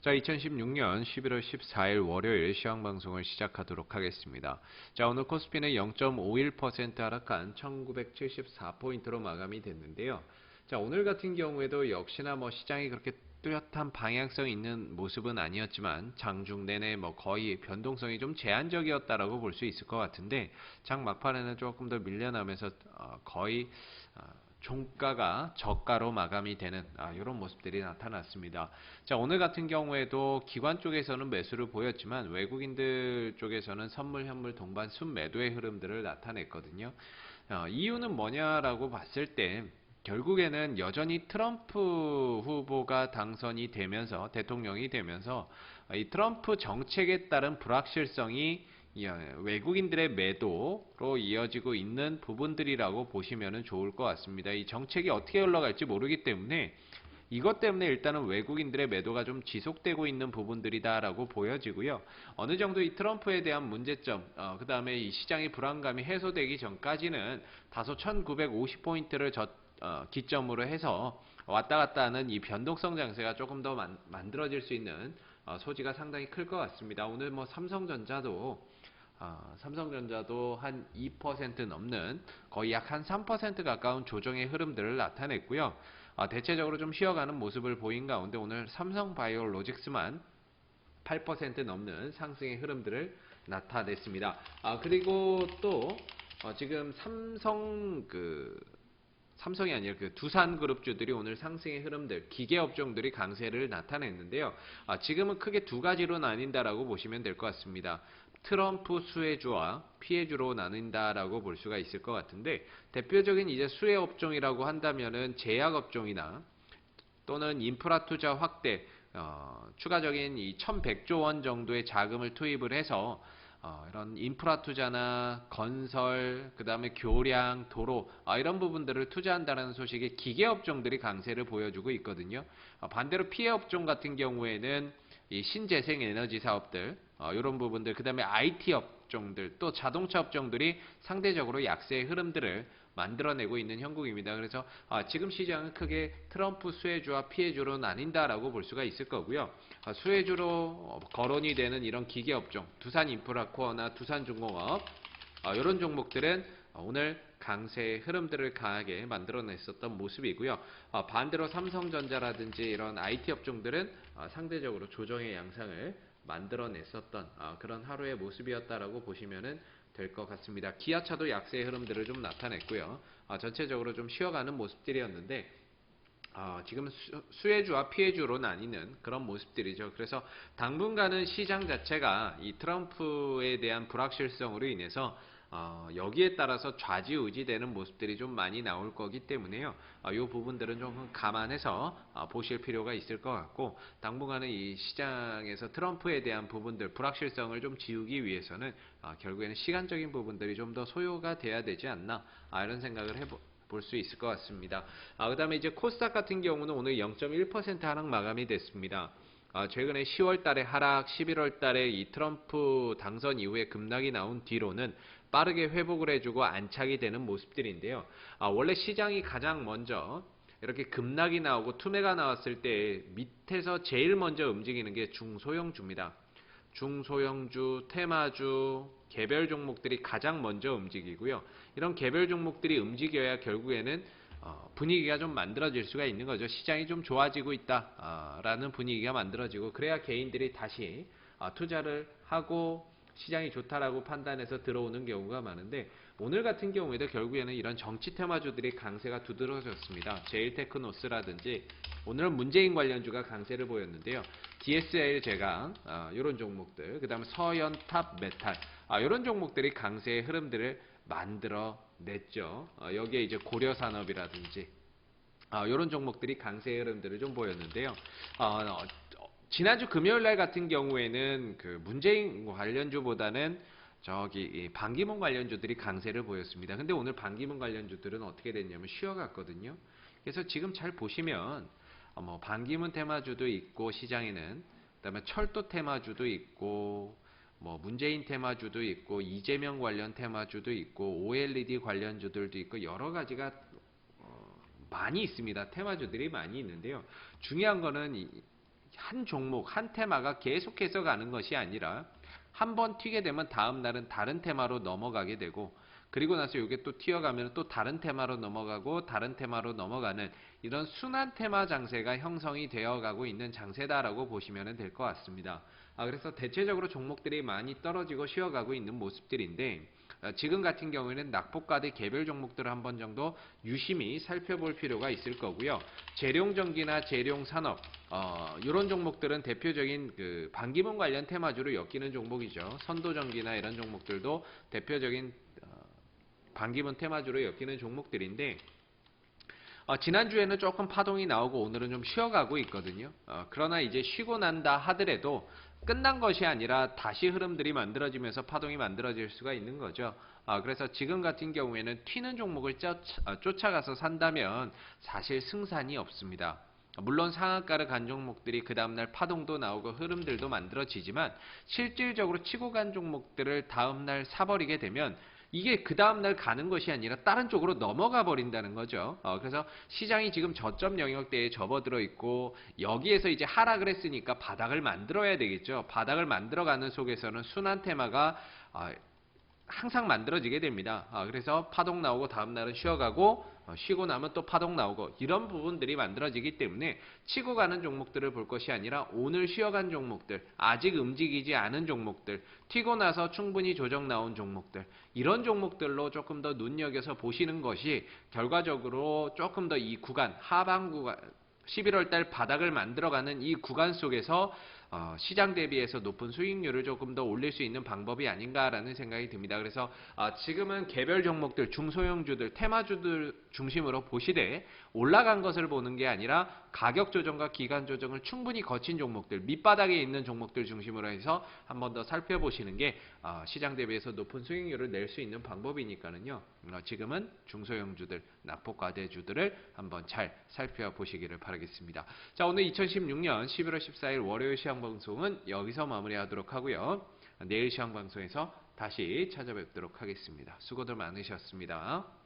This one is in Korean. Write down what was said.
자, 2016년 11월 14일 월요일 시황방송을 시작하도록 하겠습니다. 자, 오늘 코스피는 0.51% 하락한 1974포인트로 마감이 됐는데요. 자, 오늘 같은 경우에도 역시나 시장이 그렇게 뚜렷한 방향성 있는 모습은 아니었지만 장중 내내 거의 변동성이 좀 제한적이었다라고 볼 수 있을 것 같은데 장 막판에는 조금 더 밀려나면서 거의 종가가 저가로 마감이 되는 이런 모습들이 나타났습니다. 자, 오늘 같은 경우에도 기관 쪽에서는 매수를 보였지만 외국인들 쪽에서는 선물, 현물, 동반, 순매도의 흐름들을 나타냈거든요. 이유는 뭐냐라고 봤을 때 결국에는 여전히 트럼프 후보가 당선이 되면서 대통령이 되면서 이 트럼프 정책에 따른 불확실성이 외국인들의 매도로 이어지고 있는 부분들이라고 보시면 좋을 것 같습니다. 이 정책이 어떻게 흘러갈지 모르기 때문에 이것 때문에 일단은 외국인들의 매도가 좀 지속되고 있는 부분들이다라고 보여지고요. 어느 정도 이 트럼프에 대한 문제점, 그 다음에 이 시장의 불안감이 해소되기 전까지는 다소 1950포인트를 기점으로 해서 왔다 갔다 하는 이 변동성 장세가 조금 더 만들어질 수 있는 소지가 상당히 클 것 같습니다. 오늘 삼성전자도 한 2% 넘는 거의 약 한 3% 가까운 조정의 흐름들을 나타냈고요. 대체적으로 좀 쉬어가는 모습을 보인 가운데 오늘 삼성바이오로직스만 8% 넘는 상승의 흐름들을 나타냈습니다. 그리고 또 지금 삼성이 아니라 그 두산그룹주들이 오늘 상승의 흐름들, 기계업종들이 강세를 나타냈는데요. 지금은 크게 두 가지로 나뉜다라고 보시면 될 것 같습니다. 트럼프 수혜주와 피해주로 나뉜다라고 볼 수가 있을 것 같은데 대표적인 이제 수혜업종이라고 한다면은 제약업종이나 또는 인프라 투자 확대, 추가적인 이 1100조 원 정도의 자금을 투입을 해서 이런 인프라 투자나 건설, 그 다음에 교량, 도로 이런 부분들을 투자한다는 소식에 기계업종들이 강세를 보여주고 있거든요. 반대로 피해업종 같은 경우에는 이 신재생 에너지 사업들, 이런 부분들, 그 다음에 IT 업종들, 또 자동차 업종들이 상대적으로 약세의 흐름들을 만들어내고 있는 형국입니다. 그래서 지금 시장은 크게 트럼프 수혜주와 피해주로 나뉜다라고 볼 수가 있을 거고요. 수혜주로 거론이 되는 이런 기계업종, 두산인프라코어나 두산중공업 이런 종목들은 오늘 강세의 흐름들을 강하게 만들어냈었던 모습이고요. 반대로 삼성전자라든지 이런 IT 업종들은 상대적으로 조정의 양상을 만들어냈었던 그런 하루의 모습이었다라고 보시면 될 것 같습니다. 기아차도 약세의 흐름들을 좀 나타냈고요. 전체적으로 좀 쉬어가는 모습들이었는데 지금 수혜주와 피해주로 나뉘는 그런 모습들이죠. 그래서 당분간은 시장 자체가 이 트럼프에 대한 불확실성으로 인해서 여기에 따라서 좌지우지되는 모습들이 좀 많이 나올 거기 때문에요. 이 부분들은 좀 감안해서 보실 필요가 있을 것 같고 당분간은 이 시장에서 트럼프에 대한 부분들 불확실성을 좀 지우기 위해서는 결국에는 시간적인 부분들이 좀 더 소요가 돼야 되지 않나 이런 생각을 볼 수 있을 것 같습니다. 그 다음에 이제 코스닥 같은 경우는 오늘 0.1% 하락 마감이 됐습니다. 최근에 10월 달에 하락, 11월 달에 이 트럼프 당선 이후에 급락이 나온 뒤로는 빠르게 회복을 해주고 안착이 되는 모습들인데요. 원래 시장이 가장 먼저 이렇게 급락이 나오고 투매가 나왔을 때 밑에서 제일 먼저 움직이는 게 중소형주입니다. 중소형주, 테마주, 개별 종목들이 가장 먼저 움직이고요. 이런 개별 종목들이 움직여야 결국에는 분위기가 좀 만들어질 수가 있는 거죠. 시장이 좀 좋아지고 있다라는 분위기가 만들어지고 그래야 개인들이 다시 투자를 하고 시장이 좋다라고 판단해서 들어오는 경우가 많은데 오늘 같은 경우에도 결국에는 이런 정치 테마주들이 강세가 두드러졌습니다. 제일테크노스라든지 오늘은 문재인 관련주가 강세를 보였는데요. DSL 제강 이런 종목들, 그 다음에 서현탑 메탈 이런 종목들이 강세의 흐름들을 만들어냈죠. 여기에 이제 고려산업이라든지 이런 종목들이 강세의 흐름들을 좀 보였는데요. 지난주 금요일날 같은 경우에는 그 문재인 관련주보다는 저기 반기문 관련주들이 강세를 보였습니다. 근데 오늘 반기문 관련주들은 어떻게 됐냐면 쉬어갔거든요. 그래서 지금 잘 보시면 반기문 테마주도 있고 시장에는 그다음에 철도 테마주도 있고 문재인 테마주도 있고 이재명 관련 테마주도 있고 OLED 관련주들도 있고 여러 가지가 많이 있습니다. 테마주들이 많이 있는데요. 중요한 거는 한 종목, 한 테마가 계속해서 가는 것이 아니라 한 번 튀게 되면 다음 날은 다른 테마로 넘어가게 되고 그리고 나서 이게 또 튀어가면 또 다른 테마로 넘어가고 다른 테마로 넘어가는 이런 순환 테마 장세가 형성이 되어가고 있는 장세다라고 보시면 될 것 같습니다. 그래서 대체적으로 종목들이 많이 떨어지고 쉬어가고 있는 모습들인데 지금 같은 경우에는 낙폭과대 개별 종목들을 한 번 정도 유심히 살펴볼 필요가 있을 거고요. 재룡전기나 재룡산업 이런 종목들은 대표적인 그 반기문 관련 테마주로 엮이는 종목이죠. 선도전기나 이런 종목들도 대표적인 반기문 테마주로 엮이는 종목들인데 지난주에는 조금 파동이 나오고 오늘은 좀 쉬어가고 있거든요. 그러나 이제 쉬고 난다 하더라도 끝난 것이 아니라 다시 흐름들이 만들어지면서 파동이 만들어질 수가 있는 거죠. 그래서 지금 같은 경우에는 튀는 종목을 쫓아가서 산다면 사실 승산이 없습니다. 물론 상한가를 간 종목들이 그 다음날 파동도 나오고 흐름들도 만들어지지만 실질적으로 치고 간 종목들을 다음날 사버리게 되면 이게 그 다음날 가는 것이 아니라 다른 쪽으로 넘어가 버린다는 거죠. 그래서 시장이 지금 저점 영역대에 접어들어 있고 여기에서 이제 하락을 했으니까 바닥을 만들어야 되겠죠. 바닥을 만들어가는 속에서는 순환 테마가 항상 만들어지게 됩니다. 그래서 파동 나오고 다음날은 쉬어가고 쉬고 나면 또 파동 나오고 이런 부분들이 만들어지기 때문에 치고 가는 종목들을 볼 것이 아니라 오늘 쉬어간 종목들, 아직 움직이지 않은 종목들, 튀고 나서 충분히 조정 나온 종목들 이런 종목들로 조금 더 눈여겨서 보시는 것이 결과적으로 조금 더 이 구간, 하방 구간 11월 달 바닥을 만들어가는 이 구간 속에서 시장 대비해서 높은 수익률을 조금 더 올릴 수 있는 방법이 아닌가라는 생각이 듭니다. 그래서 지금은 개별 종목들, 중소형주들, 테마주들 중심으로 보시되 올라간 것을 보는 게 아니라 가격 조정과 기간 조정을 충분히 거친 종목들, 밑바닥에 있는 종목들 중심으로 해서 한 번 더 살펴보시는 게 시장 대비해서 높은 수익률을 낼 수 있는 방법이니까는요. 지금은 중소형주들, 낙폭과대주들을 한번 잘 살펴보시기를 바라겠습니다. 자, 오늘 2016년 11월 14일 월요일 시황 방송은 여기서 마무리하도록 하고요. 내일 시황 방송에서 다시 찾아뵙도록 하겠습니다. 수고들 많으셨습니다.